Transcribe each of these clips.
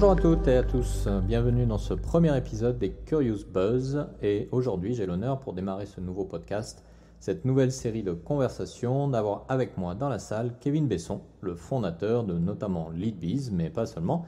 Bonjour à toutes et à tous, bienvenue dans ce premier épisode des Curious Buzz et aujourd'hui j'ai l'honneur pour démarrer ce nouveau podcast, cette nouvelle série de conversations, d'avoir avec moi dans la salle Kevin Besson, le fondateur de notamment Leadbiz, mais pas seulement,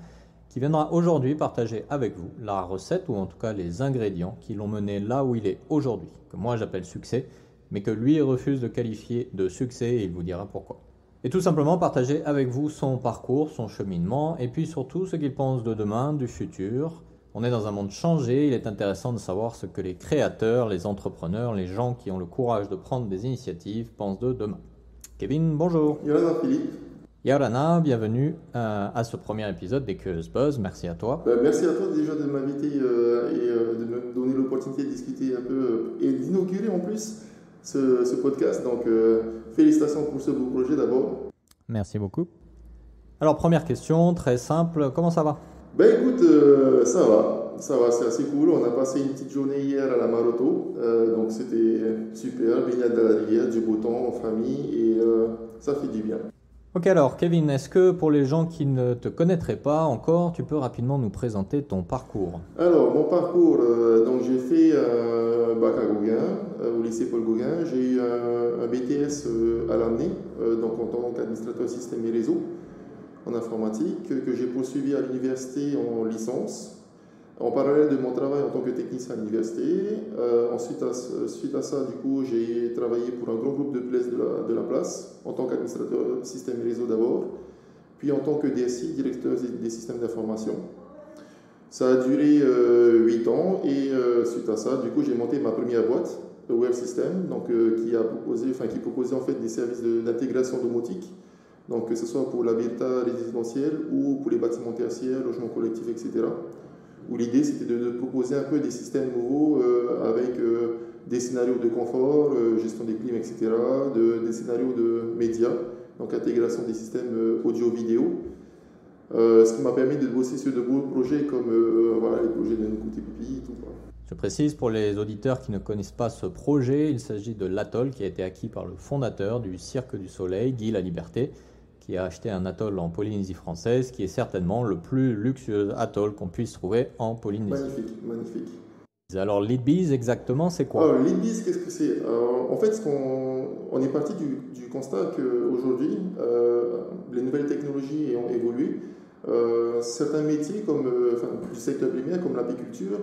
qui viendra aujourd'hui partager avec vous la recette ou en tout cas les ingrédients qui l'ont mené là où il est aujourd'hui, que moi j'appelle succès, mais que lui refuse de qualifier de succès et il vous dira pourquoi. Et tout simplement partager avec vous son parcours, son cheminement, et puis surtout ce qu'il pense de demain, du futur. On est dans un monde changé, il est intéressant de savoir ce que les créateurs, les entrepreneurs, les gens qui ont le courage de prendre des initiatives pensent de demain. Kevin, bonjour. Yorana Philippe. Yorana, bienvenue à ce premier épisode des Curious Buzz, merci à toi. Merci à toi déjà de m'inviter et de me donner l'opportunité de discuter un peu et d'inaugurer en plus ce podcast. Donc félicitations pour ce beau projet d'abord. Merci beaucoup. Alors première question, très simple, comment ça va ? Écoute, ça va, c'est assez cool. On a passé une petite journée hier à la Maroto, donc c'était super, baignade dans la rivière, du beau temps en famille et ça fait du bien. Ok, alors Kevin, est-ce que pour les gens qui ne te connaîtraient pas encore, tu peux rapidement nous présenter ton parcours ? Alors, mon parcours, donc j'ai fait bac à Gauguin, au lycée Paul Gauguin. J'ai eu un BTS à l'année, donc en tant qu'administrateur système et réseau en informatique, que j'ai poursuivi à l'université en licence, en parallèle de mon travail en tant que technicien à l'université. Suite à ça, du coup, j'ai travaillé pour un grand groupe de presse de la place, en tant qu'administrateur système et réseau d'abord, puis en tant que DSI, directeur des systèmes d'information. Ça a duré 8 ans et suite à ça, du coup, j'ai monté ma première boîte, Web System, donc, qui proposait en fait des services d'intégration domotique, donc que ce soit pour l'habitat résidentiel ou pour les bâtiments tertiaires, logements collectifs, etc. Où l'idée c'était de proposer un peu des systèmes nouveaux avec des scénarios de confort, gestion des clims, etc., des scénarios de médias, donc intégration des systèmes audio-vidéo. Ce qui m'a permis de bosser sur de beaux projets comme les projets de Nkuti Pipi, tout quoi. Je précise pour les auditeurs qui ne connaissent pas ce projet, il s'agit de l'atoll qui a été acquis par le fondateur du Cirque du Soleil, Guy Laliberté, qui a acheté un atoll en Polynésie française, qui est certainement le plus luxueux atoll qu'on puisse trouver en Polynésie. Magnifique. Alors Leadbiz, exactement, c'est quoi ? Alors Leadbiz, qu'est-ce que c'est ? En fait, on est parti du constat qu'aujourd'hui, les nouvelles technologies ont évolué. Certains métiers du secteur primaire, comme l'apiculture,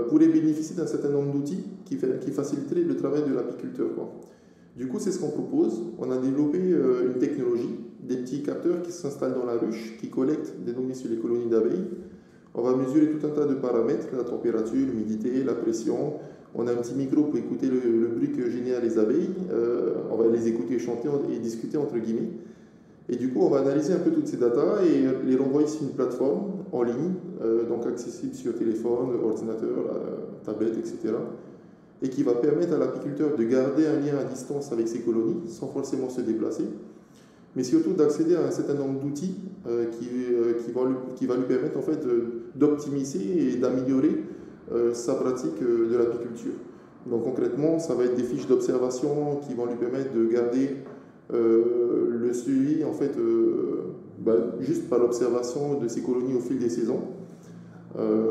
pourraient bénéficier d'un certain nombre d'outils qui faciliteraient le travail de l'apiculteur. Du coup, c'est ce qu'on propose. On a développé une technologie, des petits capteurs qui s'installent dans la ruche, qui collectent des données sur les colonies d'abeilles. On va mesurer tout un tas de paramètres, la température, l'humidité, la pression. On a un petit micro pour écouter le bruit que génèrent les abeilles. On va les écouter chanter et discuter entre guillemets. Et du coup, on va analyser un peu toutes ces datas et les renvoyer sur une plateforme en ligne, donc accessible sur téléphone, ordinateur, tablette, etc. Et qui va permettre à l'apiculteur de garder un lien à distance avec ses colonies sans forcément se déplacer, mais surtout d'accéder à un certain nombre d'outils qui va lui permettre en fait d'optimiser et d'améliorer sa pratique de l'apiculture. Donc concrètement, ça va être des fiches d'observation qui vont lui permettre de garder le suivi en fait juste par l'observation de ses colonies au fil des saisons.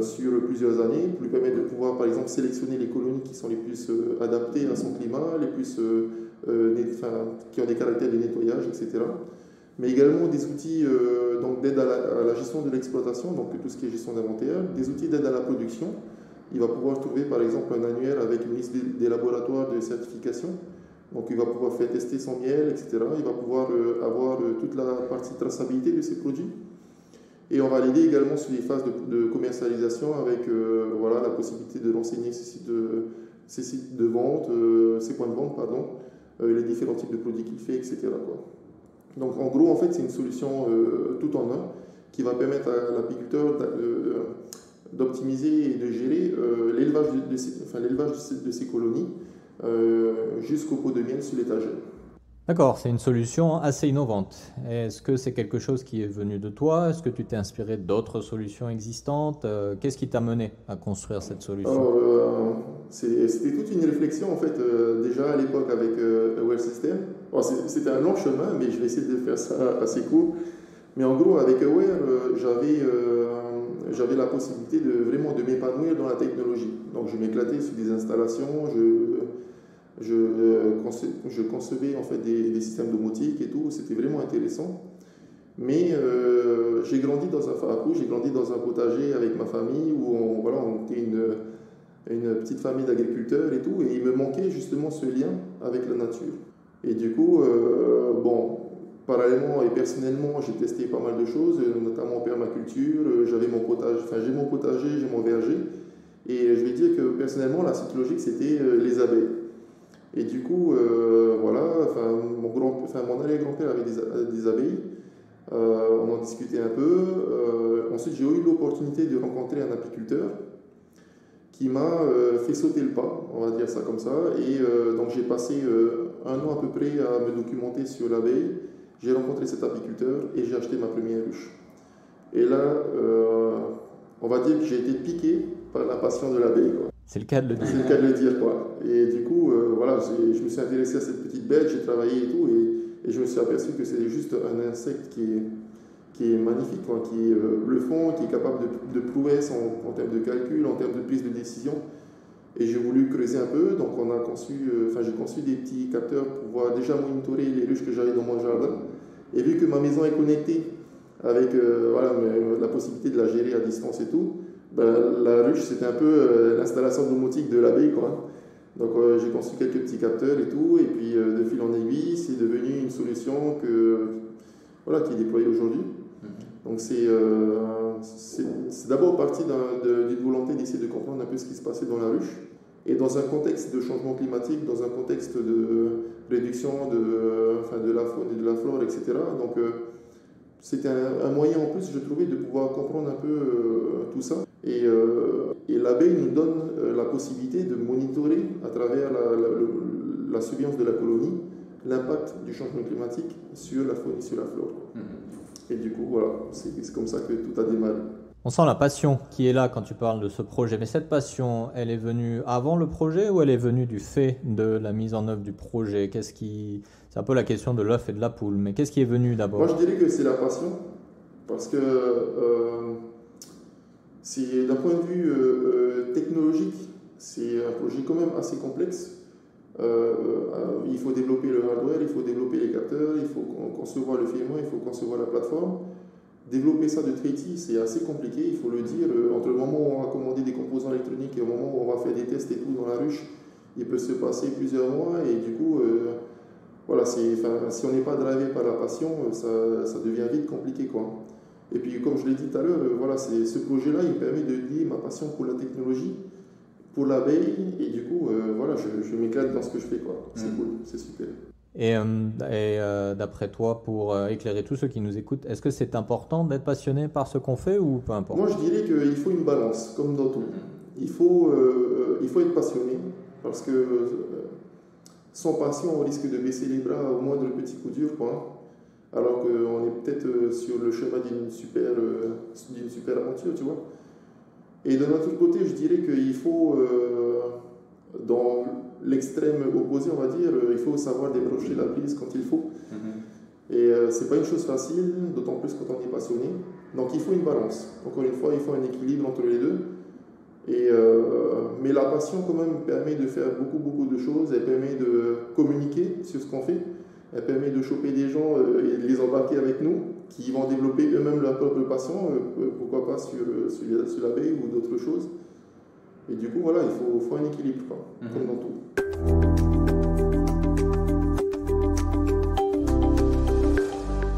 Sur plusieurs années, pour lui permettre de pouvoir par exemple sélectionner les colonies qui sont les plus adaptées à son climat, les plus qui ont des caractères de nettoyage, etc. Mais également des outils d'aide à la gestion de l'exploitation, donc tout ce qui est gestion d'inventaire, des outils d'aide à la production. Il va pouvoir trouver par exemple un annuaire avec une liste des laboratoires de certification. Donc il va pouvoir faire tester son miel, etc. Il va pouvoir avoir toute la partie traçabilité de ses produits. Et on va l'aider également sur les phases de commercialisation avec la possibilité de renseigner ses sites de vente, ses points de vente, les différents types de produits qu'il fait, etc. Donc en gros, en fait, c'est une solution tout en un qui va permettre à l'apiculteur d'optimiser et de gérer l'élevage de ses colonies jusqu'au pot de miel sur l'étagère. D'accord, c'est une solution assez innovante. Est-ce que c'est quelque chose qui est venu de toi ? Est-ce que tu t'es inspiré d'autres solutions existantes ? Qu'est-ce qui t'a mené à construire cette solution ? Alors, c'était toute une réflexion en fait, déjà à l'époque avec Web System. Bon, c'était un long chemin, mais je vais essayer de faire ça assez court. Mais en gros, avec Aware, j'avais j'avais la possibilité vraiment de m'épanouir dans la technologie. Donc je m'éclatais sur des installations, je concevais en fait des systèmes domotiques et tout, c'était vraiment intéressant. Mais j'ai grandi dans un farabou, j'ai grandi dans un potager avec ma famille où on était une petite famille d'agriculteurs et tout, et il me manquait justement ce lien avec la nature. Et du coup, parallèlement et personnellement, j'ai testé pas mal de choses, notamment en permaculture, j'ai mon potager, j'ai mon verger, et je vais dire que personnellement, la suite logique, c'était les abeilles. Et du coup, mon arrière-grand-père avait des abeilles. On en discutait un peu. Ensuite, j'ai eu l'opportunité de rencontrer un apiculteur qui m'a fait sauter le pas, on va dire ça comme ça. Et donc, j'ai passé 1 an à peu près à me documenter sur l'abeille. J'ai rencontré cet apiculteur et j'ai acheté ma première ruche. Et là, on va dire que j'ai été piqué par la passion de l'abeille, quoi. C'est le cas de le dire. C'est le cas de le dire, quoi. Et du coup, je me suis intéressé à cette petite bête, j'ai travaillé et tout, et je me suis aperçu que c'est juste un insecte qui est magnifique, quoi, qui est bluffant, qui est capable de prouesses en termes de calcul, en termes de prise de décision. Et j'ai voulu creuser un peu, donc j'ai conçu des petits capteurs pour pouvoir déjà monitorer les ruches que j'avais dans mon jardin. Et vu que ma maison est connectée avec la possibilité de la gérer à distance et tout, la ruche c'était un peu l'installation domotique de l'abeille, quoi. Donc j'ai conçu quelques petits capteurs et tout, et puis de fil en aiguille, c'est devenu une solution qui est déployée aujourd'hui. Donc c'est d'abord parti d'une volonté d'essayer de comprendre un peu ce qui se passait dans la ruche, et dans un contexte de changement climatique, dans un contexte de réduction de la faune et de la flore, etc. Donc c'était un moyen en plus, je trouvais, de pouvoir comprendre un peu tout ça. Et l'abeille nous donne la possibilité de monitorer à travers la surveillance de la colonie l'impact du changement climatique sur la faune et sur la flore. Et du coup, voilà, c'est comme ça que tout a démarré. On sent la passion qui est là quand tu parles de ce projet. Mais cette passion, elle est venue avant le projet ou elle est venue du fait de la mise en œuvre du projet? C'est un peu la question de l'œuf et de la poule. Mais qu'est-ce qui est venu d'abord? Moi, je dirais que c'est la passion. Parce que d'un point de vue technologique, c'est un projet quand même assez complexe. Il faut développer le hardware, il faut développer les capteurs, il faut concevoir le firmware, il faut concevoir la plateforme. Développer ça de traité, c'est assez compliqué, il faut le dire. Entre le moment où on va commander des composants électroniques et au moment où on va faire des tests et tout dans la ruche, il peut se passer plusieurs mois, et du coup, si on n'est pas drivé par la passion, ça devient vite compliqué, quoi. Et puis, comme je l'ai dit tout à l'heure, ce projet-là, il me permet de lier ma passion pour la technologie, pour l'abeille, et du coup, je m'éclate dans ce que je fais, quoi. C'est cool, c'est super. Et d'après toi, pour éclairer tous ceux qui nous écoutent, est-ce que c'est important d'être passionné par ce qu'on fait ou peu importe? Moi, je dirais qu'il faut une balance, comme dans tout. Il faut être passionné, parce que sans passion, on risque de baisser les bras au moindre petit coup dur, quoi. Alors qu'on est peut-être sur le chemin d'une super aventure, tu vois. Et d'un autre côté, je dirais qu'il faut, dans l'extrême opposé, on va dire, il faut savoir débrancher la prise quand il faut. Et c'est pas une chose facile, d'autant plus quand on est passionné. Donc il faut une balance. Encore une fois, il faut un équilibre entre les deux. Mais la passion quand même permet de faire beaucoup de choses. Elle permet de communiquer sur ce qu'on fait. Elle permet de choper des gens et de les embarquer avec nous, qui vont développer eux-mêmes leur propre passion, pourquoi pas sur l'abeille ou d'autres choses. Et du coup, voilà, il faut un équilibre, quoi, comme dans tout.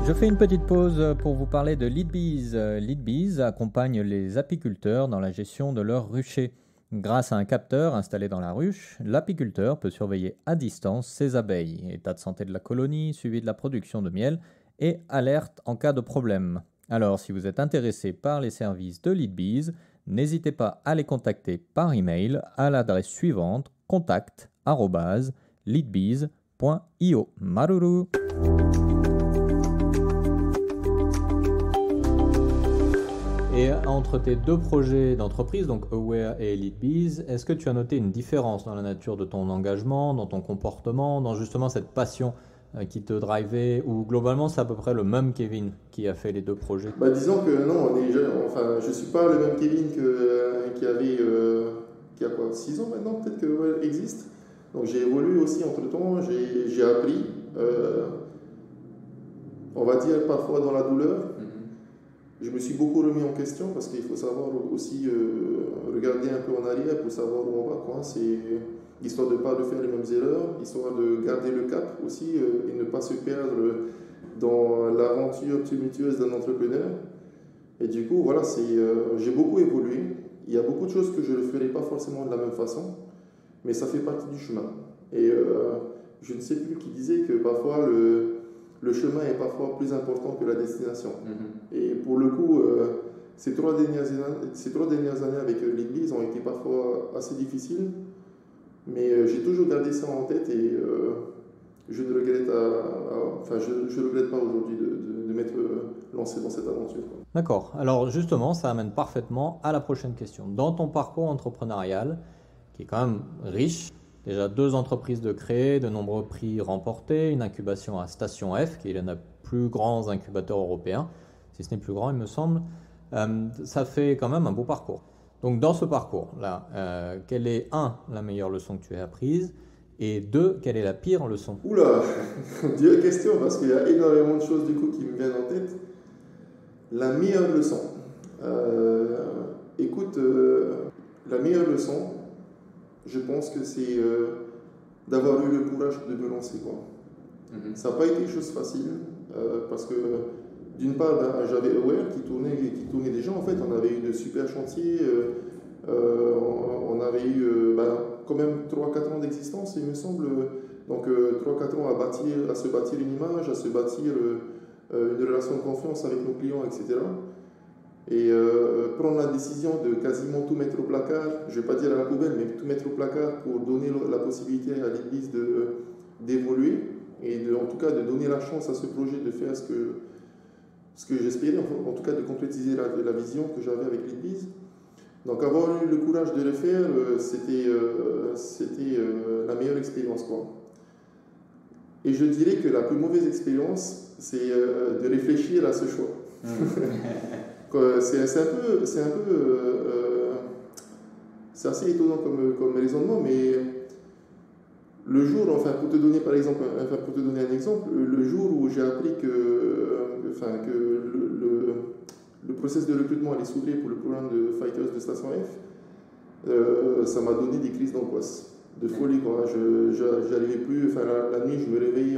Je fais une petite pause pour vous parler de Leadbees. Leadbees accompagne les apiculteurs dans la gestion de leurs ruchers. Grâce à un capteur installé dans la ruche, l'apiculteur peut surveiller à distance ses abeilles, état de santé de la colonie, suivi de la production de miel et alerte en cas de problème. Alors, si vous êtes intéressé par les services de Leadbees, n'hésitez pas à les contacter par email à l'adresse suivante: contact@leadbees.io. Maruru. Et entre tes deux projets d'entreprise, donc Aware et Leadbees, est-ce que tu as noté une différence dans la nature de ton engagement, dans ton comportement, dans justement cette passion qui te drivait, ou globalement c'est à peu près le même Kevin qui a fait les deux projets? Disons que non, je ne suis pas le même Kevin qui avait, qui a quoi, 6 ans maintenant peut-être que ouais, existe. Donc j'ai évolué aussi entre-temps, j'ai appris, on va dire parfois dans la douleur. Je me suis beaucoup remis en question parce qu'il faut savoir aussi regarder un peu en arrière pour savoir où on va, quoi. C'est histoire de ne pas refaire les mêmes erreurs, histoire de garder le cap aussi et ne pas se perdre dans l'aventure tumultueuse d'un entrepreneur. Et du coup, voilà, j'ai beaucoup évolué. Il y a beaucoup de choses que je ne ferai pas forcément de la même façon, mais ça fait partie du chemin. Et je ne sais plus qui disait que parfois le chemin est parfois plus important que la destination. Et pour le coup, ces trois dernières années avec l'Église ont été parfois assez difficiles, mais j'ai toujours gardé ça en tête et je ne regrette, je regrette pas aujourd'hui de m'être lancé dans cette aventure, quoi. D'accord. Alors justement, ça amène parfaitement à la prochaine question. Dans ton parcours entrepreneurial, qui est quand même riche, déjà 2 entreprises de créer, de nombreux prix remportés, une incubation à Station F, qui est l'un des plus grands incubateurs européens, si ce n'est plus grand, il me semble. Ça fait quand même un beau parcours. Donc dans ce parcours-là, quelle est, la meilleure leçon que tu as apprise, et 2, quelle est la pire leçon? Oula, dure question, parce qu'il y a énormément de choses du coup qui me viennent en tête. La meilleure leçon. Écoute, la meilleure leçon, je pense que c'est d'avoir eu le courage de me lancer, quoi. Ça n'a pas été chose facile, parce que d'une part, j'avais Aware qui tournait déjà. En fait, on avait eu de super chantiers, on avait eu quand même 3-4 ans d'existence, il me semble. Donc 3-4 ans à se bâtir une image, à se bâtir une relation de confiance avec nos clients, etc. Et prendre la décision de quasiment tout mettre au placard, je ne vais pas dire à la poubelle, mais tout mettre au placard pour donner la possibilité à l'Église d'évoluer et en tout cas de donner la chance à ce projet de faire ce que j'espérais, en tout cas de concrétiser la vision que j'avais avec l'Église. Donc avoir eu le courage de le faire, c'était la meilleure expérience, quoi. Et je dirais que la plus mauvaise expérience, c'est de réfléchir à ce choix. C'est assez étonnant comme raisonnement, mais le jour, pour te donner un exemple, le jour où j'ai appris que le process de recrutement allait s'ouvrir pour le programme de Fighters de Station F, ça m'a donné des crises d'angoisse, de folie, quoi. J'arrivais plus, la nuit, je me réveillais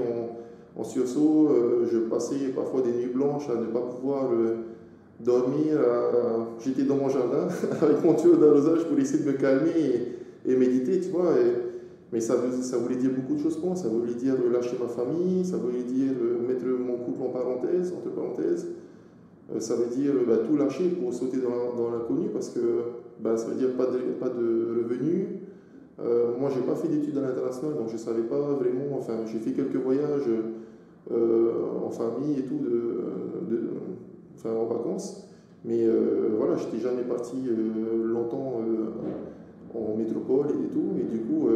en sursaut, je passais parfois des nuits blanches à ne pas pouvoir dormir. J'étais dans mon jardin avec mon tuyau d'arrosage pour essayer de me calmer et méditer, tu vois. Mais ça voulait dire beaucoup de choses pour moi. Ça voulait dire lâcher ma famille, ça voulait dire mettre mon couple entre parenthèses. Ça veut dire tout lâcher pour sauter dans l'inconnu parce que ça veut dire pas de revenus. Moi, j'ai pas fait d'études à l'international, donc je savais pas vraiment. J'ai fait quelques voyages en famille et tout, en vacances. Mais voilà, j'étais jamais parti longtemps en métropole et tout. Et du coup,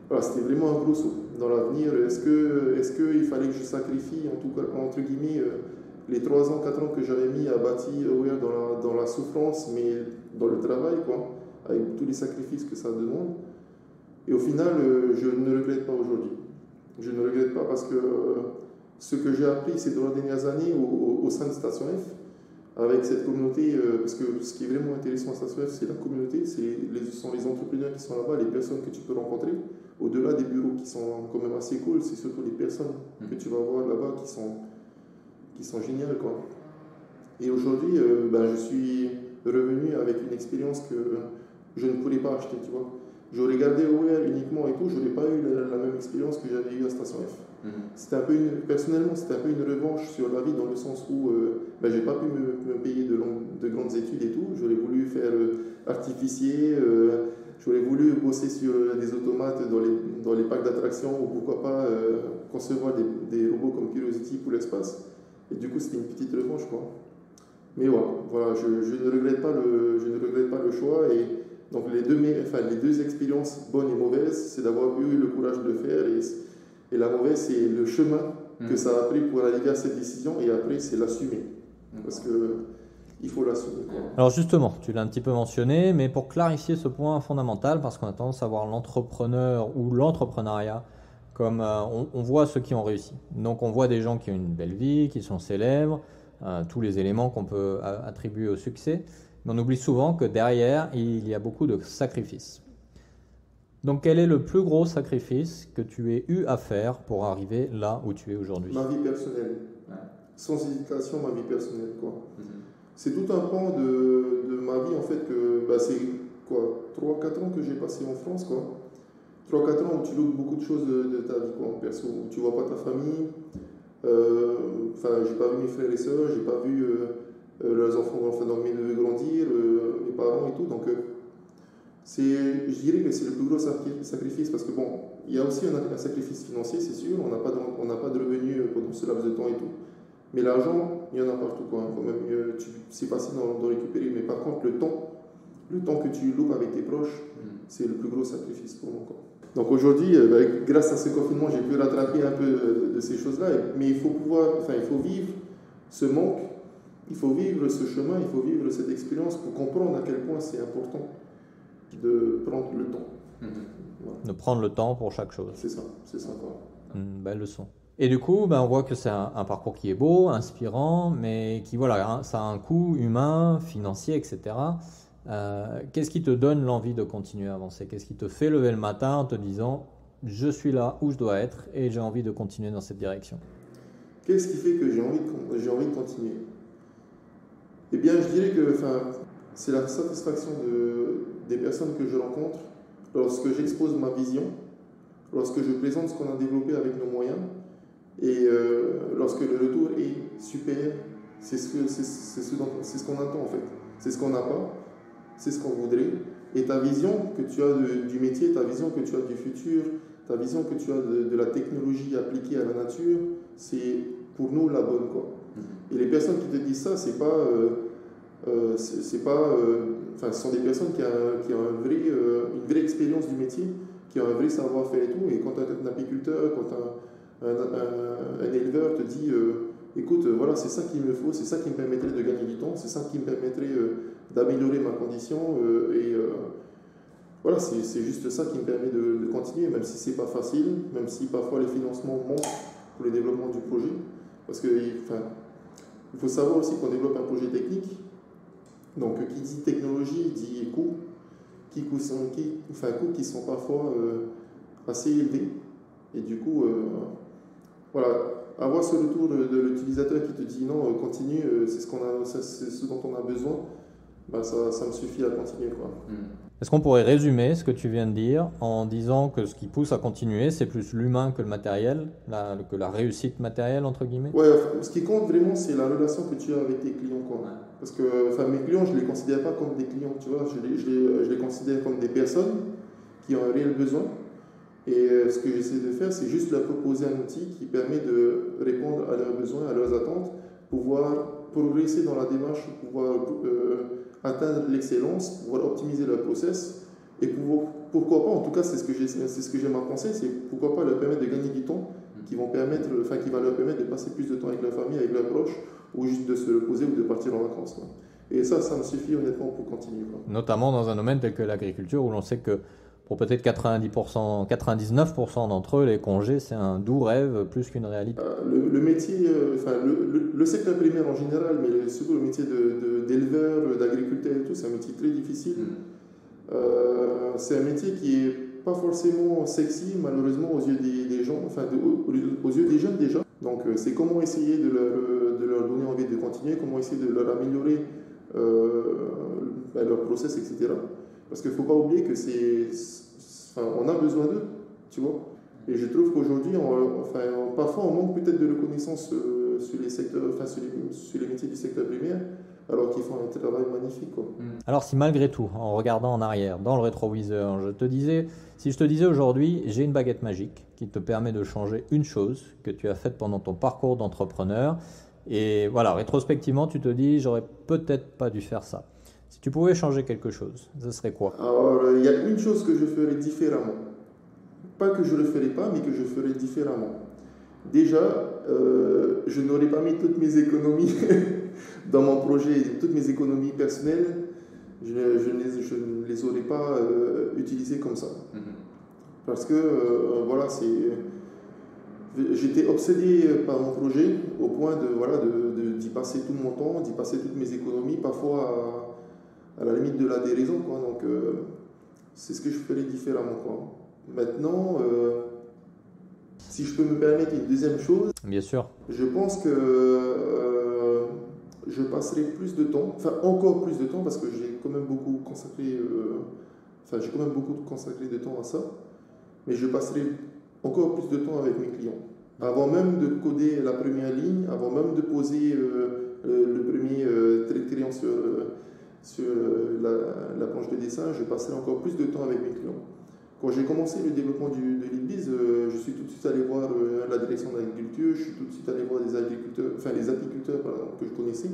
voilà, c'était vraiment un gros saut dans l'avenir. Est-ce qu'il fallait que je sacrifie, en tout cas, entre guillemets, les 3 ans, 4 ans que j'avais mis à bâtir dans la souffrance, mais dans le travail, quoi, avec tous les sacrifices que ça demande. Et au final, je ne regrette pas aujourd'hui. Je ne regrette pas parce que ce que j'ai appris ces 2 dernières années au sein de Station F, avec cette communauté, parce que ce qui est vraiment intéressant à Station F, c'est la communauté, ce sont les entrepreneurs qui sont là-bas, les personnes que tu peux rencontrer. Au-delà des bureaux qui sont quand même assez cool, c'est surtout les personnes que tu vas voir là-bas qui sont géniales, quoi. Et aujourd'hui, je suis revenu avec une expérience que je ne pourrais pas acheter, tu vois. J'aurais gardé Aware uniquement et tout, je n'aurais pas eu la même expérience que j'avais eue à Station F. Personnellement, c'était un peu une revanche sur la vie dans le sens où j'ai pas pu me payer de grandes études et tout. J'aurais voulu faire artificier, j'aurais voulu bosser sur des automates dans les parcs d'attractions ou pourquoi pas concevoir des robots comme Curiosity pour l'espace. Et du coup, c'était une petite revanche, quoi. Mais ouais, voilà, je ne regrette pas le choix. Et donc les deux expériences bonnes et mauvaises, c'est d'avoir eu le courage de le faire Et la mauvaise, c'est le chemin que ça a pris pour arriver à cette décision, et après, c'est l'assumer. Parce qu'il faut l'assumer. Alors justement, tu l'as un petit peu mentionné, mais pour clarifier ce point fondamental, parce qu'on a tendance à voir l'entrepreneur ou l'entrepreneuriat comme on voit ceux qui ont réussi. Donc on voit des gens qui ont une belle vie, qui sont célèbres, tous les éléments qu'on peut attribuer au succès, mais on oublie souvent que derrière, il y a beaucoup de sacrifices. Donc quel est le plus gros sacrifice que tu aies eu à faire pour arriver là où tu es aujourd'hui? Ma vie personnelle. Sans hésitation, ma vie personnelle, quoi. C'est tout un pan de ma vie, en fait, que c'est quoi, 3-4 ans que j'ai passé en France, quoi. 3-4 ans où tu loupes beaucoup de choses de ta vie, quoi, perso, où tu vois pas ta famille. J'ai pas vu mes frères et sœurs, j'ai pas vu leurs enfants, donc mes neveux grandir, mes parents et tout. Donc, je dirais que c'est le plus gros sacrifice, parce que bon, il y a aussi un sacrifice financier, c'est sûr, on n'a pas de revenus pendant ce laps de temps et tout. Mais l'argent, il y en a partout, quoi. Quand même, c'est facile d'en récupérer, mais par contre, le temps que tu loupes avec tes proches, c'est le plus gros sacrifice pour moi, quoi. Donc aujourd'hui, grâce à ce confinement, j'ai pu rattraper un peu de ces choses-là, mais il faut vivre ce manque, il faut vivre ce chemin, il faut vivre cette expérience pour comprendre à quel point c'est important de prendre le temps. Voilà. De prendre le temps pour chaque chose. C'est ça, quoi. Une belle leçon. Et du coup, on voit que c'est un parcours qui est beau, inspirant, mais qui, voilà, ça a un coût humain, financier, etc. Qu'est-ce qui te donne l'envie de continuer à avancer? Qu'est-ce qui te fait lever le matin en te disant « je suis là où je dois être et j'ai envie de continuer dans cette direction ». Qu'est-ce qui fait que j'ai envie de continuer? Eh bien, je dirais que c'est la satisfaction des personnes que je rencontre lorsque j'expose ma vision, lorsque je présente ce qu'on a développé avec nos moyens, et lorsque le retour est super. C'est ce qu'on attend, en fait. C'est ce qu'on n'a pas, c'est ce qu'on voudrait. Et ta vision que tu as du métier, ta vision que tu as du futur, ta vision que tu as de la technologie appliquée à la nature, c'est pour nous la bonne, quoi. Et les personnes qui te disent ça, ce sont des personnes qui ont une vraie expérience du métier, qui ont un vrai savoir-faire et tout. Et quand un apiculteur, quand un éleveur te dit écoute, voilà, c'est ça qu'il me faut, c'est ça qui me permettrait de gagner du temps, c'est ça qui me permettrait d'améliorer ma condition, voilà, c'est juste ça qui me permet de continuer, même si c'est pas facile, même si parfois les financements manquent pour le développement du projet. Parce que il faut savoir aussi qu'on développe un projet technique. Donc qui dit technologie dit coûts, coûts qui sont parfois assez élevés. Et du coup, voilà, avoir ce retour de l'utilisateur qui te dit non, continue, c'est ce dont on a besoin, ça me suffit à continuer, quoi. Est-ce qu'on pourrait résumer ce que tu viens de dire en disant que ce qui pousse à continuer, c'est plus l'humain que le matériel, que la réussite matérielle, entre guillemets? Ouais, ce qui compte vraiment, c'est la relation que tu as avec tes clients, quoi. Parce que mes clients, je ne les considère pas comme des clients, tu vois, je les considère comme des personnes qui ont un réel besoin. Et ce que j'essaie de faire, c'est juste leur proposer un outil qui permet de répondre à leurs besoins, à leurs attentes, pouvoir progresser dans la démarche, pouvoir atteindre l'excellence, pouvoir optimiser leur process, et pourquoi pas, en tout cas c'est ce que j'aime à penser, c'est pourquoi pas leur permettre de gagner du temps qui va leur permettre de passer plus de temps avec leur famille, avec leurs proches, ou juste de se reposer ou de partir en vacances, quoi. Et ça me suffit honnêtement pour continuer, quoi. Notamment dans un domaine tel que l'agriculture, où l'on sait que pour peut-être 90%, 99% d'entre eux, les congés, c'est un doux rêve plus qu'une réalité. Le métier, le secteur primaire en général, mais surtout le métier d'éleveur, d'agriculteur et tout, c'est un métier très difficile. C'est un métier qui n'est pas forcément sexy, malheureusement, aux yeux des gens, aux yeux des jeunes déjà. Donc, c'est comment essayer de leur donner envie de continuer, comment essayer de leur améliorer leur process, etc. Parce qu'il ne faut pas oublier que on a besoin d'eux, tu vois. Et je trouve qu'aujourd'hui, parfois, on manque peut-être de reconnaissance sur les métiers du secteur primaire, alors qu'ils font un travail magnifique, quoi. Alors, si malgré tout, en regardant en arrière, dans le rétroviseur, si je te disais aujourd'hui, j'ai une baguette magique qui te permet de changer une chose que tu as faite pendant ton parcours d'entrepreneur, et voilà, rétrospectivement, tu te dis, j'aurais peut-être pas dû faire ça. Si tu pouvais changer quelque chose, ce serait quoi? Alors, il y a une chose que je ferais différemment. pas que je ne le ferai pas, mais que je ferai différemment. Déjà, je n'aurais pas mis toutes mes économies dans mon projet, toutes mes économies personnelles, je ne les aurais pas utilisées comme ça. Parce que, voilà, j'étais obsédé par mon projet au point d'y passer tout mon temps, d'y passer toutes mes économies, parfois à la limite de la déraison, quoi. Donc, c'est ce que je ferais différemment, quoi. Maintenant, si je peux me permettre une deuxième chose, bien sûr, je pense que je passerai plus de temps, enfin encore plus de temps, parce que j'ai quand même beaucoup consacré, de temps à ça, mais je passerai encore plus de temps avec mes clients. Avant même de coder la première ligne, avant même de poser le premier trait de crayon sur la planche de dessin, je passerai encore plus de temps avec mes clients. Quand j'ai commencé le développement de Leadbiz, je suis tout de suite allé voir la direction de l'agriculture, je suis tout de suite allé voir les apiculteurs que je connaissais.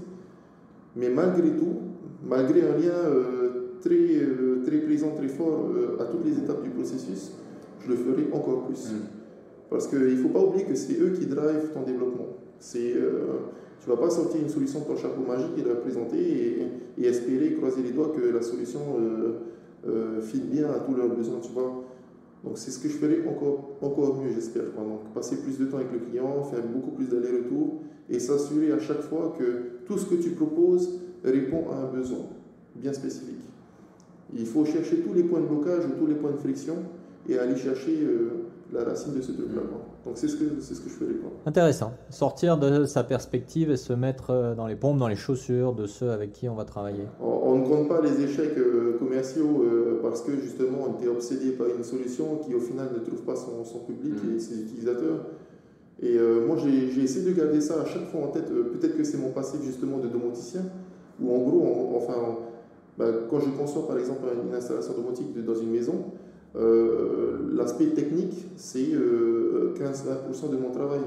Mais malgré tout, malgré un lien très présent, très fort à toutes les étapes du processus, je le ferai encore plus. Parce qu'il ne faut pas oublier que c'est eux qui drivent ton développement. Tu ne vas pas sortir une solution de ton chapeau magique et la présenter et espérer, croiser les doigts que la solution fit bien à tous leurs besoins, tu vois. Donc c'est ce que je ferai encore mieux, j'espère. Donc passer plus de temps avec le client, faire beaucoup plus d'allers-retours et s'assurer à chaque fois que tout ce que tu proposes répond à un besoin bien spécifique. Il faut chercher tous les points de blocage ou tous les points de friction et aller chercher la racine de ce truc-là. Donc c'est ce que je ferai. Intéressant. Sortir de sa perspective et se mettre dans les pompes, dans les chaussures de ceux avec qui on va travailler. On ne compte pas les échecs commerciaux parce que justement on était obsédé par une solution qui au final ne trouve pas son public et ses utilisateurs. Et moi j'ai essayé de garder ça à chaque fois en tête. Peut-être que c'est mon passif justement de domoticien, où en gros, quand je conçois par exemple une installation domotique dans une maison, l'aspect technique c'est 15-20% de mon travail.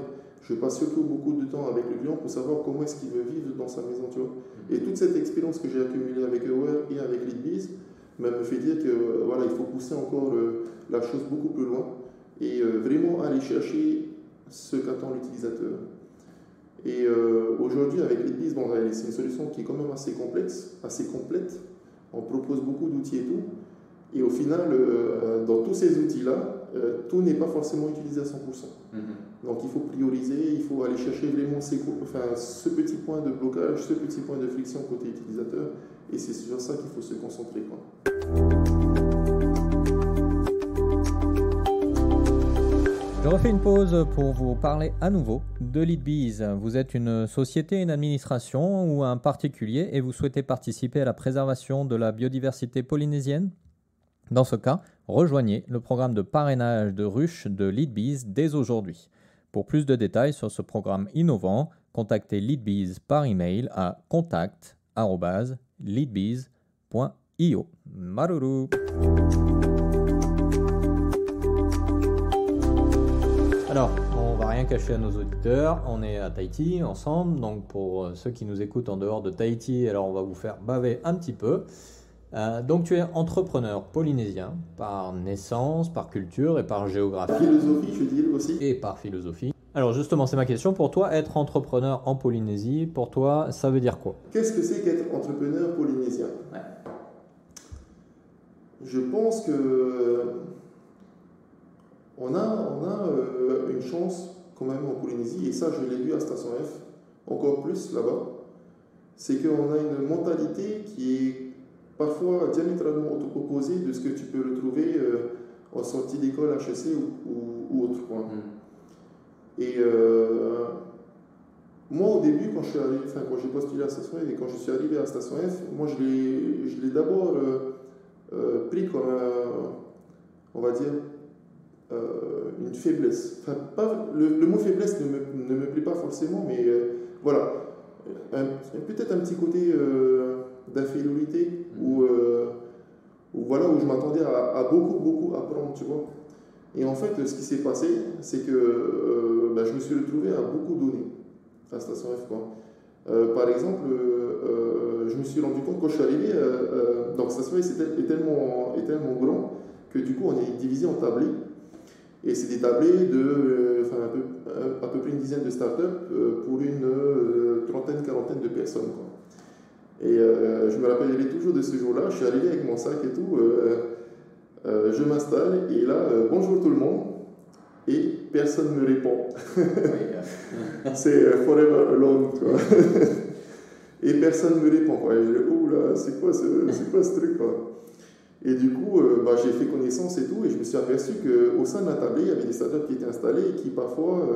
Je passe surtout beaucoup de temps avec le client pour savoir comment est-ce qu'il veut vivre dans sa maison, tu vois. Et toute cette expérience que j'ai accumulée avec Aware et avec Leadbiz me fait dire que il faut pousser encore la chose beaucoup plus loin et vraiment aller chercher ce qu'attend l'utilisateur. Et aujourd'hui avec Leadbiz, c'est une solution qui est quand même assez complexe, assez complète. On propose beaucoup d'outils et tout. Et au final, dans tous ces outils-là, tout n'est pas forcément utilisé à 100%. Donc il faut prioriser, il faut aller chercher vraiment ce petit point de blocage, ce petit point de friction côté utilisateur. Et c'est sur ça qu'il faut se concentrer, quoi. Je refais une pause pour vous parler à nouveau de Leadbiz. Vous êtes une société, une administration ou un particulier et vous souhaitez participer à la préservation de la biodiversité polynésienne ? Dans ce cas, rejoignez le programme de parrainage de ruches de Leadbiz dès aujourd'hui. Pour plus de détails sur ce programme innovant, contactez Leadbiz par email à contact@leadbiz.io. Maruru. Alors, on va rien cacher à nos auditeurs, on est à Tahiti ensemble, donc pour ceux qui nous écoutent en dehors de Tahiti, alors on va vous faire baver un petit peu. Donc tu es entrepreneur polynésien par naissance, par culture et par géographie. Par philosophie, je dis aussi. Et par philosophie. Alors justement, c'est ma question. Pour toi, être entrepreneur en Polynésie, pour toi, ça veut dire quoi ? Qu'est-ce que c'est qu'être entrepreneur polynésien ? Je pense que on a une chance quand même en Polynésie, et ça je l'ai vu à Station F, encore plus là-bas, c'est qu'on a une mentalité qui est parfois diamétralement opposée de ce que tu peux retrouver en sortie d'école HEC ou autre. Et moi au début, quand j'ai postulé à Station F et quand je suis arrivé à Station F, moi je l'ai d'abord pris comme on va dire une faiblesse. Enfin, le mot faiblesse ne me plaît pas forcément, mais voilà, peut-être un petit côté d'infériorité où je m'attendais à beaucoup apprendre, tu vois. Et en fait, ce qui s'est passé, c'est que je me suis retrouvé à beaucoup donner à Station F, quoi. Par exemple, je me suis rendu compte quand je suis arrivé, donc Station F est tellement grand que du coup on est divisé en tablés. Et c'est des tablés de à peu près une dizaine de startups pour une trentaine, quarantaine de personnes, quoi. Et je me rappellerai toujours de ce jour-là. Je suis arrivé avec mon sac et tout. Je m'installe et là, bonjour tout le monde. Et personne ne me répond. C'est forever alone, tu vois. Et personne ne me répond, quoi. Et je dis, oh là, c'est quoi ce truc, quoi. Et du coup, j'ai fait connaissance et tout, et je me suis aperçu qu'au sein de la tablée, il y avait des startups qui étaient installées et qui parfois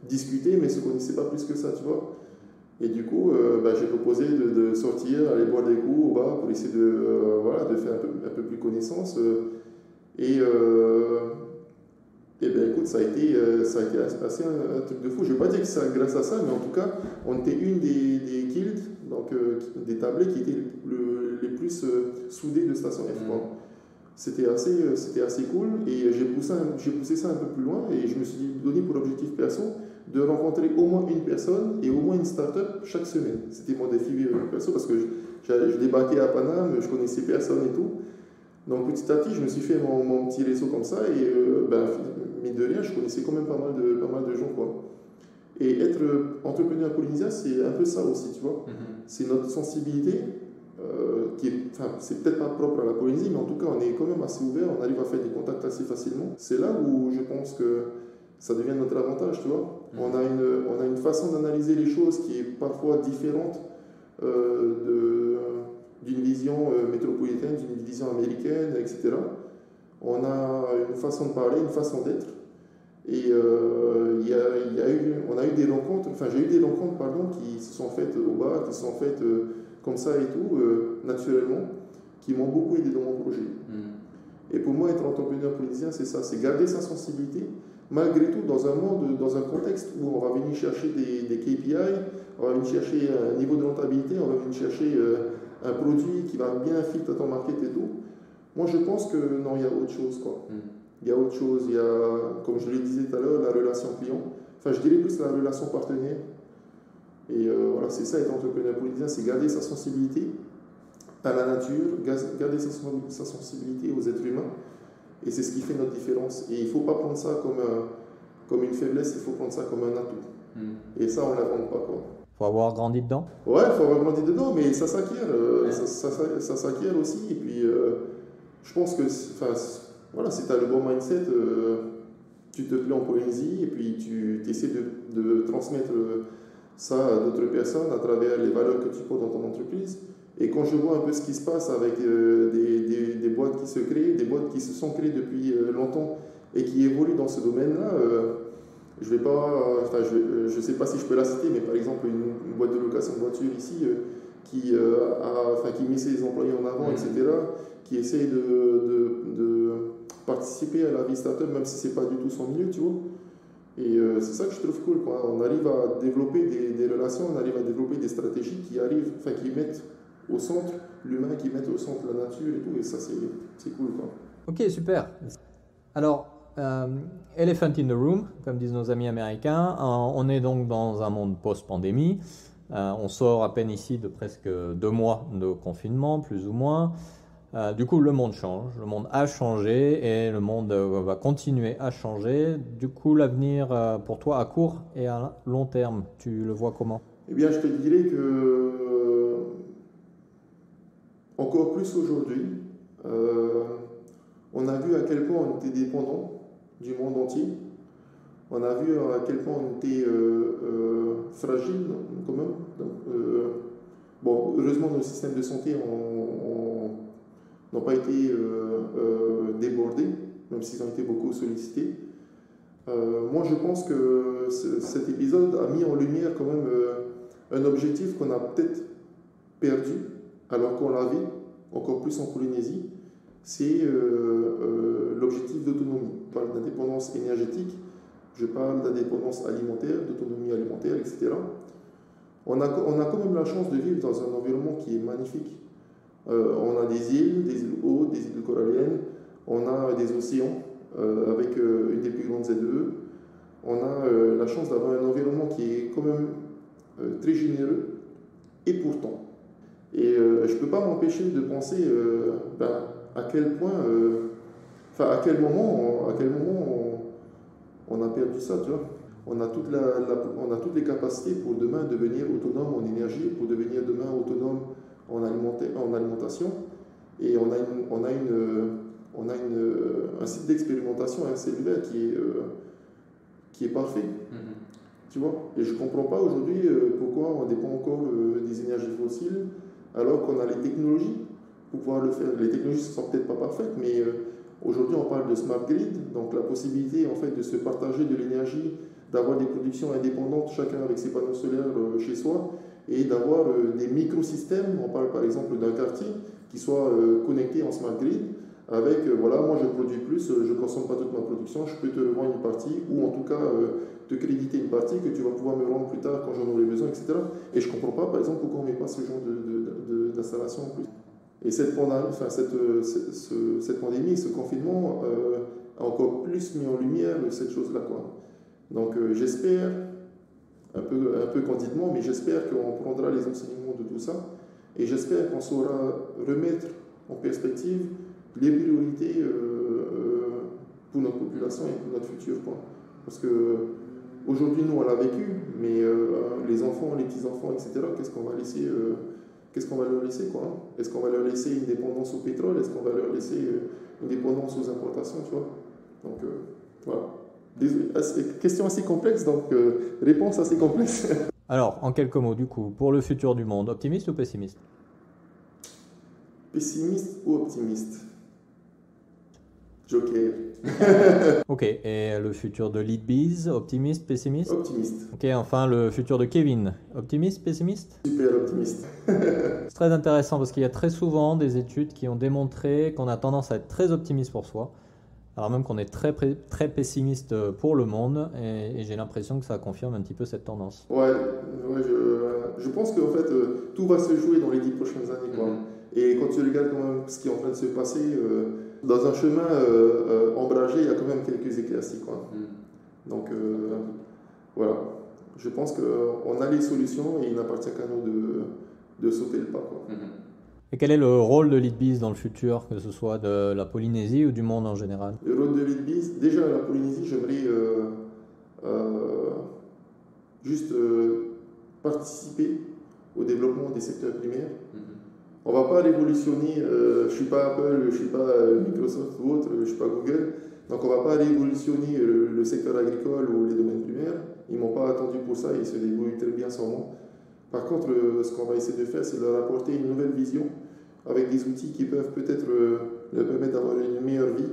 discutaient, mais ne se connaissaient pas plus que ça, tu vois. Et du coup, j'ai proposé de sortir, aller boire des coups au bar pour essayer de faire un peu plus connaissance. Écoute, ça a été assez un truc de fou. Je ne vais pas dire que c'est grâce à ça, mais en tout cas, on était une des guildes, donc des tablés qui étaient les plus soudés de Station F. C'était assez cool et j'ai poussé ça un peu plus loin et je me suis donné pour objectif perso de rencontrer au moins une personne et au moins une start-up chaque semaine. C'était mon défi perso parce que je débarquais à Paname, je connaissais personne et tout. Donc petit à petit, je me suis fait mon petit réseau comme ça et mine de rien, je connaissais quand même pas mal de gens, quoi. Et être entrepreneur polynésien, c'est un peu ça aussi, tu vois. C'est notre sensibilité c'est peut-être pas propre à la Polynésie, mais en tout cas, on est quand même assez ouvert, on arrive à faire des contacts assez facilement. C'est là où je pense que ça devient notre avantage, tu vois. On a une façon d'analyser les choses qui est parfois différente d'une vision métropolitaine, d'une vision américaine, etc. On a une façon de parler, une façon d'être. Et on a eu des rencontres, j'ai eu des rencontres, qui se sont faites au bar, qui se sont faites comme ça et tout, naturellement, qui m'ont beaucoup aidé dans mon projet. Et pour moi, être entrepreneur polynésien, c'est ça, c'est garder sa sensibilité, malgré tout, dans un contexte où on va venir chercher des KPI, on va venir chercher un niveau de rentabilité, on va venir chercher un produit qui va bien fit à ton market et tout. Moi, je pense que non, il y a autre chose, quoi. Il y a autre chose, il y a, comme je le disais tout à l'heure, la relation client. Enfin, je dirais plus la relation partenaire. Et voilà, c'est ça être entrepreneur polynésien, c'est garder sa sensibilité à la nature, garder sa sensibilité aux êtres humains. Et c'est ce qui fait notre différence. Et il ne faut pas prendre ça comme une faiblesse, il faut prendre ça comme un atout. Et ça, on ne l'invente pas, quoi. Faut avoir grandi dedans. Ouais, il faut avoir grandi dedans, mais ça s'acquiert. Ça s'acquiert aussi. Et puis, je pense que si tu as le bon mindset, tu te plais en Polynésie et puis tu essaies de transmettre ça à d'autres personnes à travers les valeurs que tu portes dans ton entreprise. Et quand je vois un peu ce qui se passe avec des boîtes qui se créent, des boîtes qui se sont créées depuis longtemps et qui évoluent dans ce domaine-là, je sais pas si je peux la citer, mais par exemple une boîte de location de voiture ici qui met ses employés en avant, etc., qui essaye de participer à la vie startup, même si c'est pas du tout son milieu, tu vois. Et c'est ça que je trouve cool, quoi. On arrive à développer des relations, on arrive à développer des stratégies qui mettent au centre l'humain, qui mettent au centre la nature et tout, et ça c'est cool, quoi. Ok, super. Alors, elephant in the room, comme disent nos amis américains, on est donc dans un monde post-pandémie. On sort à peine ici de presque 2 mois de confinement, plus ou moins. Du coup, le monde change, le monde a changé et le monde va continuer à changer. Du coup, l'avenir pour toi à court et à long terme, tu le vois comment? Eh bien, je te dirais que encore plus aujourd'hui, on a vu à quel point on était dépendant du monde entier. On a vu à quel point on était fragile quand même. Donc, heureusement, nos systèmes de santé n'ont pas été débordés, même s'ils ont été beaucoup sollicités. Moi, je pense que cet épisode a mis en lumière quand même un objectif qu'on a peut-être perdu, alors qu'on l'avait, encore plus en Polynésie, c'est l'objectif d'autonomie. Je parle d'indépendance énergétique, je parle d'indépendance alimentaire, d'autonomie alimentaire, etc. On a quand même la chance de vivre dans un environnement qui est magnifique. On a des îles hautes, des îles coralliennes, on a des océans avec une des plus grandes ZEE. On a la chance d'avoir un environnement qui est quand même très généreux, et pourtant. Et je ne peux pas m'empêcher de penser à quel point, à quel moment on a perdu ça, tu vois. On a toutes les capacités pour demain devenir autonome en énergie, pour devenir demain autonome en alimentation. Et on a un site d'expérimentation cellulaire qui est parfait. Tu vois. Et je ne comprends pas aujourd'hui pourquoi on dépend encore des énergies fossiles alors qu'on a les technologies pour pouvoir le faire. Les technologies ne sont peut-être pas parfaites, mais aujourd'hui on parle de smart grid, donc la possibilité en fait de se partager de l'énergie, d'avoir des productions indépendantes, chacun avec ses panneaux solaires chez soi, et d'avoir des microsystèmes. On parle par exemple d'un quartier qui soit connecté en smart grid, avec voilà, moi je produis plus, je ne consomme pas toute ma production, je peux te revendre une partie, ou en tout cas te créditer une partie que tu vas pouvoir me rendre plus tard quand j'en aurai besoin, etc. Et je ne comprends pas par exemple pourquoi on ne met pas ce genre d'installation en plus. Et cette pandémie, ce confinement a encore plus mis en lumière cette chose-là, quoi. Donc j'espère, un peu candidement, mais j'espère qu'on prendra les enseignements de tout ça, et j'espère qu'on saura remettre en perspective les priorités pour notre population et pour notre futur, quoi. Parce que aujourd'hui, nous, on l'a vécu, mais les enfants, les petits-enfants, etc., qu'est-ce qu'on va leur laisser, quoi. Est-ce qu'on va leur laisser une dépendance au pétrole? Est-ce qu'on va leur laisser une dépendance aux importations, tu vois? Donc, voilà. Désolé, question assez complexe, donc réponse assez complexe. Alors, en quelques mots, du coup, pour le futur du monde, optimiste ou pessimiste? Pessimiste ou optimiste? Joker. Ok, et le futur de Leadbiz, optimiste, pessimiste? Optimiste. Ok, enfin le futur de Kevin, optimiste, pessimiste? Super optimiste. C'est très intéressant parce qu'il y a très souvent des études qui ont démontré qu'on a tendance à être très optimiste pour soi, alors même qu'on est très pessimiste pour le monde, et j'ai l'impression que ça confirme un petit peu cette tendance. Ouais, je pense qu'en fait, tout va se jouer dans les 10 prochaines années, quoi. Et quand tu regardes quand même ce qui est en train de se passer, dans un chemin ombragé, il y a quand même quelques éclaircies, quoi. Donc, voilà. Je pense qu'on a les solutions et il n'appartient qu'à nous de sauter le pas, quoi. Et quel est le rôle de Leadbiz dans le futur, que ce soit de la Polynésie ou du monde en général? Le rôle de Leadbiz, déjà à la Polynésie, j'aimerais juste participer au développement des secteurs primaires. On ne va pas révolutionner, je ne suis pas Apple, je ne suis pas Microsoft ou autre, je ne suis pas Google, donc on ne va pas révolutionner le secteur agricole ou les domaines primaires. Ils ne m'ont pas attendu pour ça, ils se débrouillent très bien sans moi. Par contre, ce qu'on va essayer de faire, c'est de leur apporter une nouvelle vision avec des outils qui peuvent peut-être leur permettre d'avoir une meilleure vie,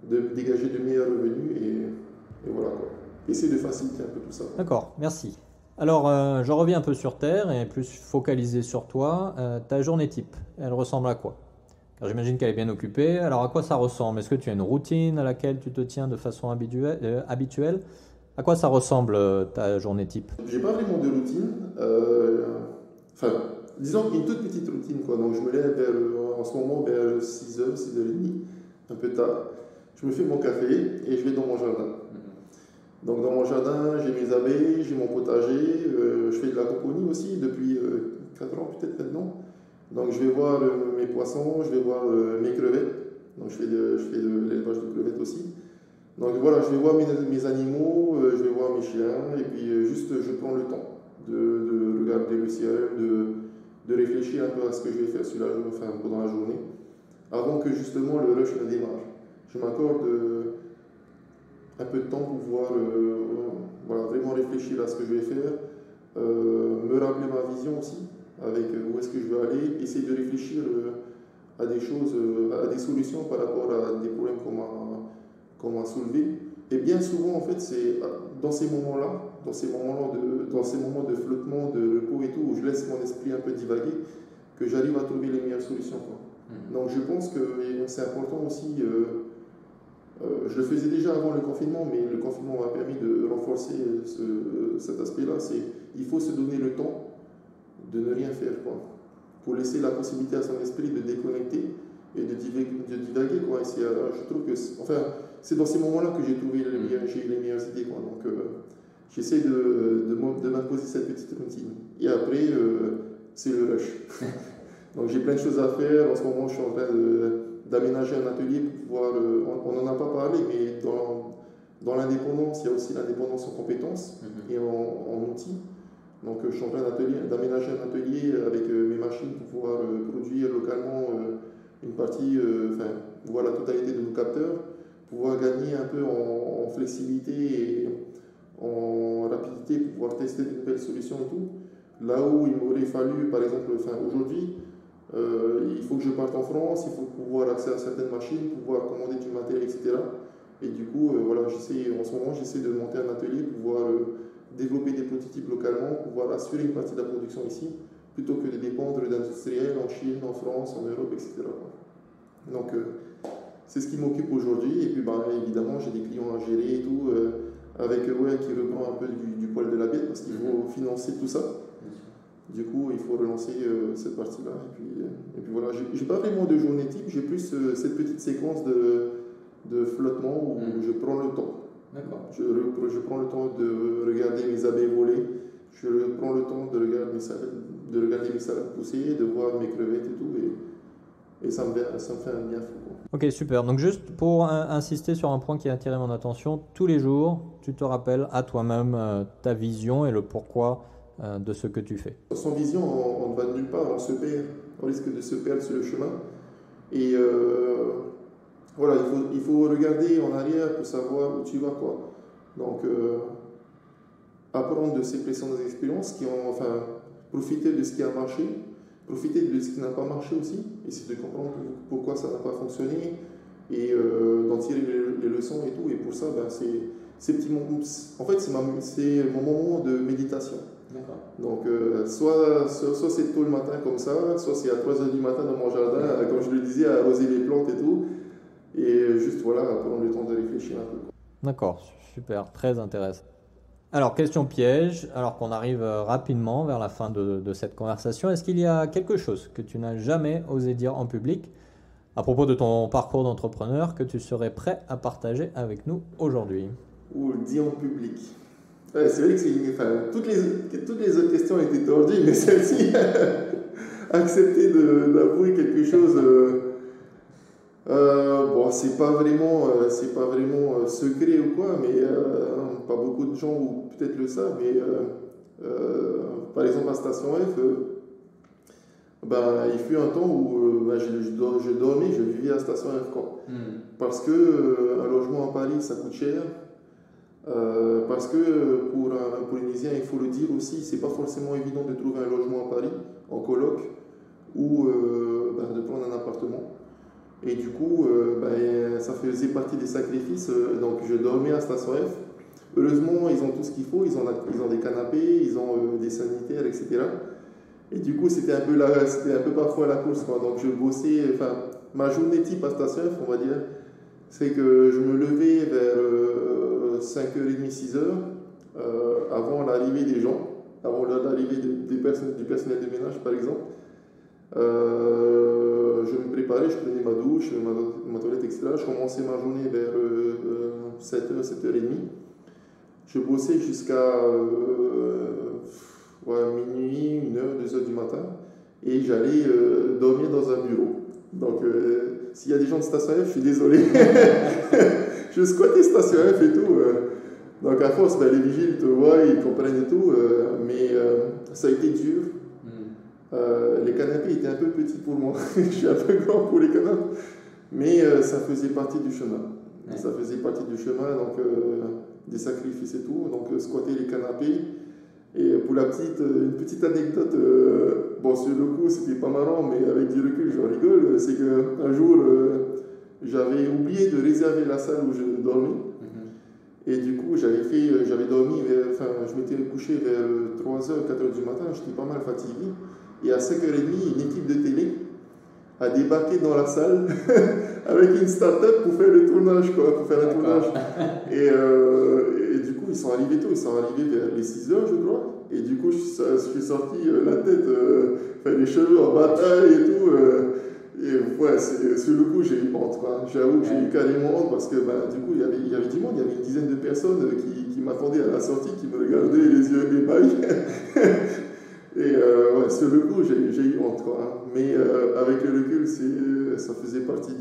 de dégager de meilleurs revenus, et voilà, quoi. Essayer de faciliter un peu tout ça. D'accord, merci. Alors, je reviens un peu sur Terre et plus focalisé sur toi. Ta journée type, elle ressemble à quoi? Car j'imagine qu'elle est bien occupée. Alors, à quoi ça ressemble? Est-ce que tu as une routine à laquelle tu te tiens de façon habituelle? À quoi ça ressemble ta journée type? J'ai pas vraiment de routine. Enfin, disons une toute petite routine, quoi. Donc, je me lève en ce moment vers 6h, 6h30, un peu tard. Je me fais mon café et je vais dans mon jardin. Donc dans mon jardin, j'ai mes abeilles, j'ai mon potager, je fais de l'agroponie aussi depuis 4 ans peut-être maintenant. Donc je vais voir mes poissons, je vais voir mes crevettes. Donc je fais de l'élevage de crevettes aussi. Donc voilà, je vais voir mes animaux, je vais voir mes chiens, et puis juste je prends le temps de regarder le ciel, de réfléchir un peu à ce que je vais faire pendant la journée, avant que justement le rush ne démarre. Je m'accorde un peu de temps pour pouvoir vraiment réfléchir à ce que je vais faire, me rappeler ma vision aussi, avec où est-ce que je veux aller, essayer de réfléchir à des choses, à des solutions par rapport à des problèmes qu'on m'a soulevés. Et bien souvent, en fait, c'est dans ces moments-là, dans ces moments de flottement, de repos et tout, où je laisse mon esprit un peu divaguer, que j'arrive à trouver les meilleures solutions, quoi. Donc je pense que c'est important aussi. Je le faisais déjà avant le confinement, mais le confinement m'a permis de renforcer cet aspect-là. Il faut se donner le temps de ne rien faire, quoi, pour laisser la possibilité à son esprit de déconnecter et de divaguer, quoi. Je trouve que c'est dans ces moments-là que j'ai eu les meilleures idées, quoi. Donc j'essaie de m'imposer cette petite routine. Et après, c'est le rush. Donc j'ai plein de choses à faire. En ce moment, je suis en train d'aménager un atelier pour pouvoir, on n'en a pas parlé, mais Dans l'indépendance, il y a aussi l'indépendance en compétences et en outils. Donc je suis en train d'aménager un atelier avec mes machines pour pouvoir produire localement une partie, voir la totalité de nos capteurs, pouvoir gagner un peu en flexibilité et en rapidité pour pouvoir tester de nouvelles solutions et tout. Là où il m'aurait fallu, par exemple, aujourd'hui, il faut que je parte en France, il faut pouvoir accéder à certaines machines, pouvoir commander du matériel, etc. Et du coup, en ce moment, j'essaie de monter un atelier pour pouvoir développer des prototypes localement, pouvoir assurer une partie de la production ici, plutôt que de dépendre d'industriels en Chine, en France, en Europe, etc. Donc, c'est ce qui m'occupe aujourd'hui. Et puis, évidemment, j'ai des clients à gérer et tout, qui reprend un peu du poil de la bête parce qu'il faut financer tout ça. Du coup, il faut relancer cette partie-là. Et puis voilà, j'ai pas vraiment de journée type, j'ai plus cette petite séquence de flottement où je prends le temps. D'accord. Je prends le temps de regarder mes abeilles voler, je prends le temps de regarder mes salades pousser, de voir mes crevettes et tout, et ça me fait un bien fou. Ok, super. Donc juste pour insister sur un point qui a attiré mon attention, tous les jours, tu te rappelles à toi-même ta vision et le pourquoi de ce que tu fais. Sans vision, on ne va nulle part, on se perd, on risque de se perdre sur le chemin. Et voilà, il faut regarder en arrière pour savoir où tu vas, quoi. Donc, apprendre de ces précédentes expériences profiter de ce qui a marché, profiter de ce qui n'a pas marché aussi, essayer de comprendre pourquoi ça n'a pas fonctionné et d'en tirer les leçons et tout. Et pour ça, ces petits moments, en fait, c'est mon moment de méditation. Donc, soit c'est tôt le matin comme ça, soit c'est à 3h du matin dans mon jardin, comme je le disais, à arroser les plantes et tout. Et juste voilà, prendre le temps de réfléchir un peu. D'accord, super, très intéressant. Alors, question piège, alors qu'on arrive rapidement vers la fin de cette conversation, est-ce qu'il y a quelque chose que tu n'as jamais osé dire en public à propos de ton parcours d'entrepreneur que tu serais prêt à partager avec nous aujourd'hui? Ou dit en public. Ouais, c'est vrai que toutes les autres questions étaient tordues, mais celle-ci, accepter d'avouer quelque chose, c'est pas vraiment secret ou quoi, mais pas beaucoup de gens ou peut-être le savent, mais par exemple à Station F, il fut un temps où je dormais, je vivais à Station F, quoi. Parce que un logement à Paris, ça coûte cher. Parce que pour un Polynésien, il faut le dire aussi, c'est pas forcément évident de trouver un logement à Paris, en coloc, ou de prendre un appartement. Et du coup, ça faisait partie des sacrifices. Donc je dormais à Station F. Heureusement, ils ont tout ce qu'il faut, ils ont des canapés, ils ont des sanitaires, etc. Et du coup, c'était un peu parfois la course, quoi. Donc je bossais, ma journée type à Station F, on va dire, c'est que je me levais vers 5h30, 6h, avant l'arrivée des gens, avant l'arrivée du personnel de ménage par exemple. Je me préparais, je prenais ma douche, ma toilette, etc. Je commençais ma journée vers 7h, 7h30. Je bossais jusqu'à minuit, 1h, 2h du matin. Et j'allais dormir dans un bureau. Donc, s'il y a des gens de Station F, je suis désolé. Je squattais Station F et tout. Donc, à force, les vigiles te voient, ils comprennent et tout. Mais ça a été dur. Les canapés étaient un peu petits pour moi. Je suis un peu grand pour les canapés. Mais ça faisait partie du chemin. Ouais. Ça faisait partie du chemin, donc des sacrifices et tout. Donc, squatter les canapés. Et pour une petite anecdote, sur le coup c'était pas marrant, mais avec du recul j'en rigole, c'est qu'un jour j'avais oublié de réserver la salle où je dormais. Et du coup j'avais dormi, je m'étais couché vers 3h, 4h du matin, j'étais pas mal fatigué. Et à 5h30, une équipe de télé a débarqué dans la salle avec une start-up pour faire le tournage, un tournage. Et du coup, ils sont arrivés tôt, vers les 6h, je crois. Et du coup, je suis sorti la tête, les cheveux en bataille et tout. Sur le coup, j'ai eu honte, quoi. J'avoue que j'ai eu carrément honte parce que du coup, il y avait du monde, il y avait une dizaine de personnes qui m'attendaient à la sortie, qui me regardaient les yeux émaillés. Et sur le coup, j'ai eu honte, quoi. Mais avec le recul, ça faisait partie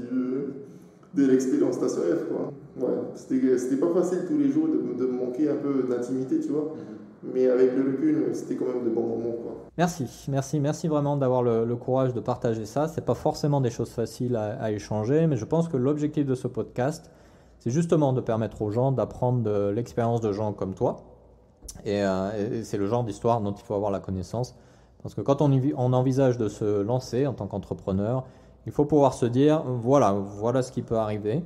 de l'expérience stationnaire, quoi. Ouais, c'était pas facile tous les jours de manquer un peu d'intimité, tu vois. Mais avec le recul, c'était quand même de bons moments, quoi. Merci vraiment d'avoir le courage de partager ça. C'est pas forcément des choses faciles à échanger, mais je pense que l'objectif de ce podcast, c'est justement de permettre aux gens d'apprendre de l'expérience de gens comme toi. Et c'est le genre d'histoire dont il faut avoir la connaissance. Parce que quand on envisage de se lancer en tant qu'entrepreneur, il faut pouvoir se dire, voilà ce qui peut arriver,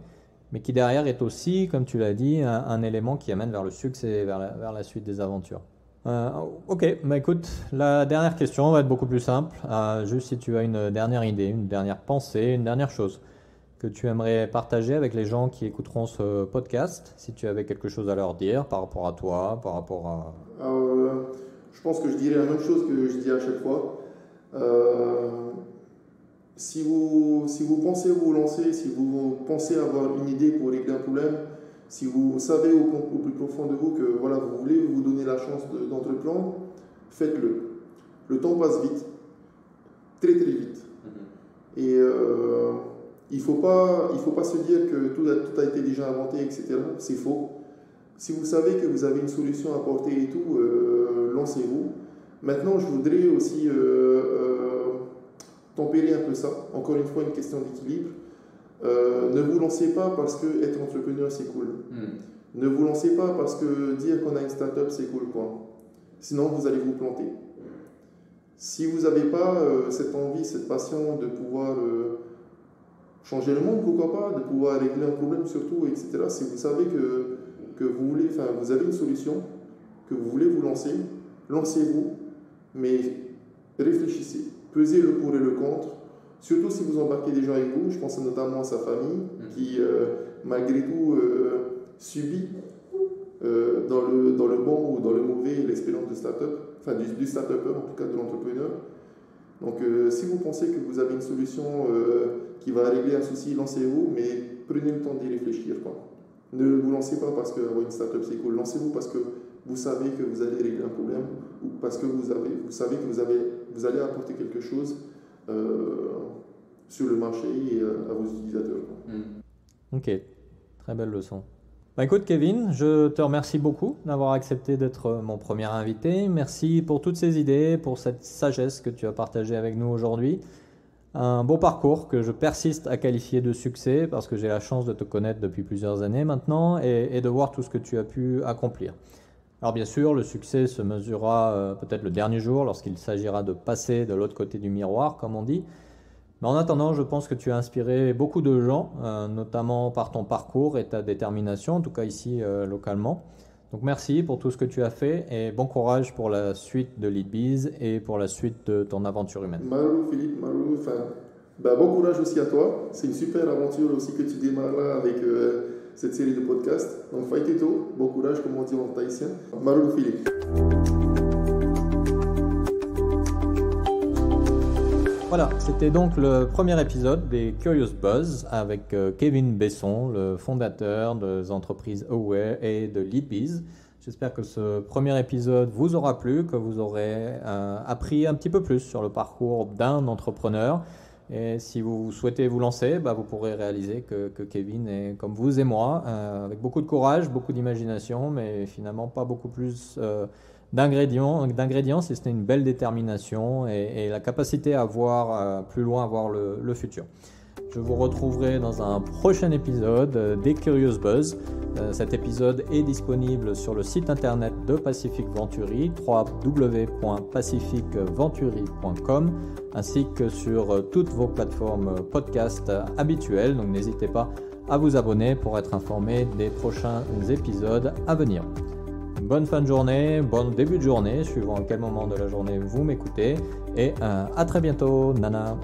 mais qui derrière est aussi, comme tu l'as dit, un élément qui amène vers le succès, vers la suite des aventures. Ok, écoute, la dernière question va être beaucoup plus simple. Juste si tu as une dernière idée, une dernière pensée, une dernière chose que tu aimerais partager avec les gens qui écouteront ce podcast, si tu avais quelque chose à leur dire par rapport à toi, par rapport à... Je pense que je dirais la même chose que je dis à chaque fois. Si vous pensez vous lancer, si vous pensez avoir une idée pour régler un problème, si vous savez au plus profond de vous que vous voulez vous donner la chance d'entreprendre, faites-le. Le temps passe vite, très très vite. Et il faut pas se dire que tout a été déjà inventé, etc. C'est faux. Si vous savez que vous avez une solution à apporter et tout, lancez-vous. Maintenant, je voudrais aussi tempérer un peu ça. Encore une fois, une question d'équilibre. Ne vous lancez pas parce que être entrepreneur, c'est cool. Ne vous lancez pas parce que dire qu'on a une start-up, c'est cool, quoi. Sinon, vous allez vous planter. Si vous n'avez pas cette envie, cette passion de pouvoir changer le monde, pourquoi pas, de pouvoir régler un problème surtout, etc. Si vous savez que vous avez une solution, que vous voulez vous lancer, lancez-vous, mais réfléchissez, pesez le pour et le contre, surtout si vous embarquez des gens avec vous. Je pense notamment à sa famille qui, malgré tout, subit dans le bon ou dans le mauvais l'expérience de start-up, enfin du start-upper, en tout cas de l'entrepreneur. Donc si vous pensez que vous avez une solution qui va régler un souci, lancez-vous, mais prenez le temps d'y réfléchir, quoi. Ne vous lancez pas parce que une start-up c'est cool, lancez-vous parce que vous savez que vous allez régler un problème ou parce que vous savez que vous allez apporter quelque chose sur le marché et à vos utilisateurs. Ok, très belle leçon. Écoute Kevin, je te remercie beaucoup d'avoir accepté d'être mon premier invité. Merci pour toutes ces idées, pour cette sagesse que tu as partagée avec nous aujourd'hui. Un beau parcours que je persiste à qualifier de succès parce que j'ai la chance de te connaître depuis plusieurs années maintenant et de voir tout ce que tu as pu accomplir. Alors bien sûr, le succès se mesurera peut-être le dernier jour lorsqu'il s'agira de passer de l'autre côté du miroir, comme on dit. Mais en attendant, je pense que tu as inspiré beaucoup de gens, notamment par ton parcours et ta détermination, en tout cas ici localement. Donc merci pour tout ce que tu as fait et bon courage pour la suite de Leadbiz et pour la suite de ton aventure humaine. Marou, Philippe, bon courage aussi à toi. C'est une super aventure aussi que tu démarres là avec cette série de podcasts. Donc faïteto, bon courage comme on dit en tahitien. Marou, Philippe. Voilà, c'était donc le premier épisode des Curious Buzz avec Kevin Besson, le fondateur des entreprises Aware et de Leadbiz. J'espère que ce premier épisode vous aura plu, que vous aurez appris un petit peu plus sur le parcours d'un entrepreneur. Et si vous souhaitez vous lancer, vous pourrez réaliser que Kevin est comme vous et moi, avec beaucoup de courage, beaucoup d'imagination, mais finalement pas beaucoup plus d'ingrédients, si ce n'est une belle détermination et la capacité à voir plus loin, à voir le futur. Je vous retrouverai dans un prochain épisode des Curious Buzz. Cet épisode est disponible sur le site internet de Pacific Venturi, www.pacificventuri.com, ainsi que sur toutes vos plateformes podcast habituelles. Donc n'hésitez pas à vous abonner pour être informé des prochains épisodes à venir. Bonne fin de journée, bon début de journée, suivant à quel moment de la journée vous m'écoutez. Et à très bientôt, Nana.